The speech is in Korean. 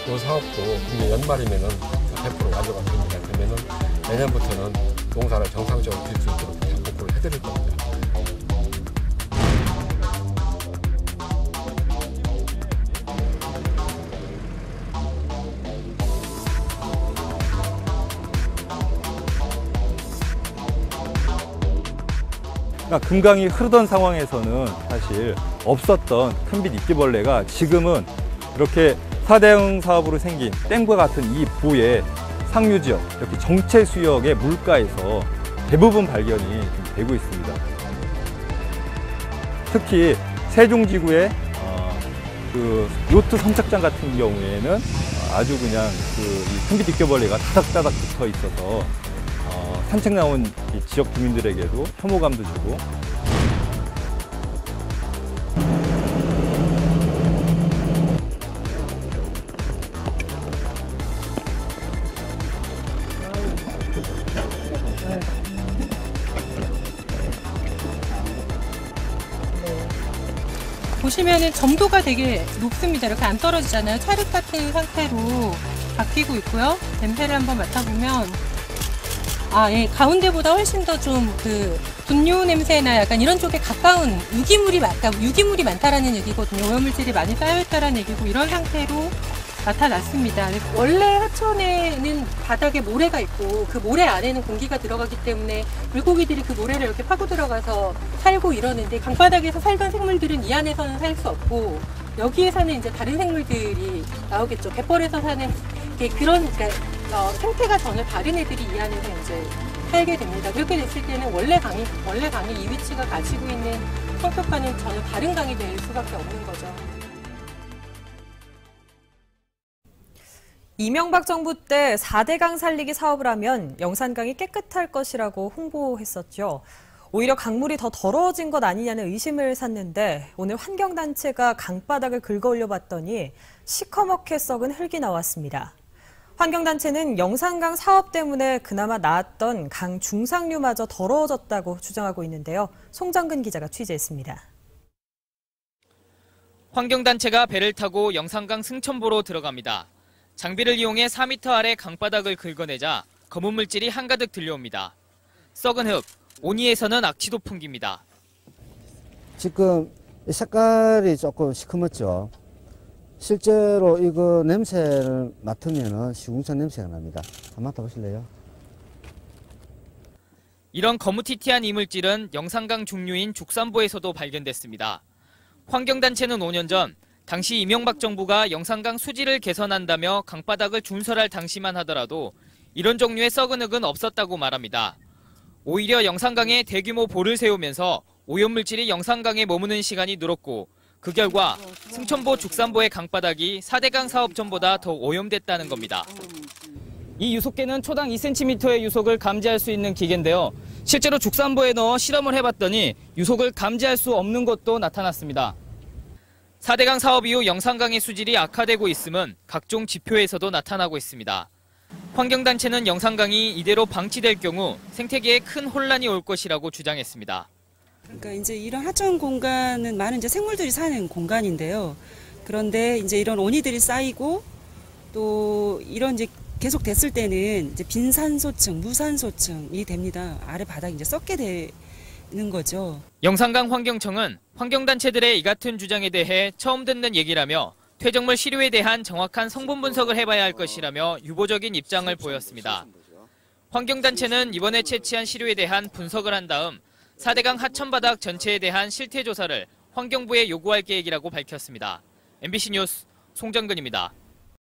이 사업도 금년 연말이면은 100% 완료가 됩니다. 그러면은 내년부터는 농사를 정상적으로 질 수 있도록 다 복구를 해드릴 겁니다. 금강이 흐르던 상황에서는 사실 없었던 큰빛 입기벌레가 지금은 이렇게 4대강 사업으로 생긴 댐과 같은 이 부의 상류지역, 이렇게 정체 수역의 물가에서 대부분 발견이 좀 되고 있습니다. 특히 세종지구의 그 요트 선착장 같은 경우에는 아주 그냥 이 큰빛 입기벌레가 다닥다닥 붙어 있어서 산책 나온 이 지역 주민들에게도 혐오감도 주고. 보시면은 점도가 되게 높습니다. 이렇게 안 떨어지잖아요. 찰흙 같은 상태로 바뀌고 있고요. 냄새를 한번 맡아보면 예, 가운데보다 훨씬 더 좀 분뇨 냄새나 약간 이런 쪽에 가까운 유기물이 많다라는 얘기거든요. 오염물질이 많이 쌓여있다라는 얘기고 이런 상태로 나타났습니다. 원래 하천에는 바닥에 모래가 있고 그 모래 안에는 공기가 들어가기 때문에 물고기들이 그 모래를 이렇게 파고 들어가서 살고 이러는데 강바닥에서 살던 생물들은 이 안에서는 살 수 없고 여기에서는 이제 다른 생물들이 나오겠죠. 갯벌에서 사는 그러니까 생태가 전혀 다른 애들이 이 안에서 이제 살게 됩니다. 그렇게 됐을 때는 원래 강이 이 위치가 가지고 있는 성격과는 전혀 다른 강이 될 수밖에 없는 거죠. 이명박 정부 때 4대강 살리기 사업을 하면 영산강이 깨끗할 것이라고 홍보했었죠. 오히려 강물이 더 더러워진 것 아니냐는 의심을 샀는데 오늘 환경단체가 강바닥을 긁어올려 봤더니 시커멓게 썩은 흙이 나왔습니다. 환경단체는 영산강 사업 때문에 그나마 나았던 강 중상류마저 더러워졌다고 주장하고 있는데요. 송정근 기자가 취재했습니다. 환경단체가 배를 타고 영산강 승천보로 들어갑니다. 장비를 이용해 4m 아래 강바닥을 긁어내자 검은 물질이 한가득 들려옵니다. 썩은 흙, 온이에서는 악취도 풍깁니다. 지금 색깔이 조금 시커멓죠. 실제로 이거 냄새를 맡으면 시궁창 냄새가 납니다. 한번 맡아보실래요? 이런 거무튀튀한 이물질은 영산강 중류인 죽산보에서도 발견됐습니다. 환경단체는 5년 전 당시 이명박 정부가 영산강 수질을 개선한다며 강바닥을 준설할 당시만 하더라도 이런 종류의 썩은 흙은 없었다고 말합니다. 오히려 영산강에 대규모 보를 세우면서 오염물질이 영산강에 머무는 시간이 늘었고 그 결과 승천보, 죽산보의 강바닥이 4대강 사업 전보다 더 오염됐다는 겁니다. 이 유속계는 초당 2cm의 유속을 감지할 수 있는 기계인데요. 실제로 죽산보에 넣어 실험을 해봤더니 유속을 감지할 수 없는 것도 나타났습니다. 4대강 사업 이후 영산강의 수질이 악화되고 있음은 각종 지표에서도 나타나고 있습니다. 환경단체는 영산강이 이대로 방치될 경우 생태계에 큰 혼란이 올 것이라고 주장했습니다. 그러니까 이제 이런 하천 공간은 많은 이제 생물들이 사는 공간인데요. 그런데 이제 이런 온이들이 쌓이고 또 이런 이제 계속 됐을 때는 이제 빈산소층, 무산소층이 됩니다. 아래 바닥이 이제 썩게 되는 거죠. 영산강 환경청은 환경단체들의 이 같은 주장에 대해 처음 듣는 얘기라며 퇴적물 시료에 대한 정확한 성분 분석을 해봐야 할 것이라며 유보적인 입장을 보였습니다. 환경단체는 이번에 채취한 시료에 대한 분석을 한 다음 4대강 하천바닥 전체에 대한 실태 조사를 환경부에 요구할 계획이라고 밝혔습니다. MBC 뉴스 송정근입니다.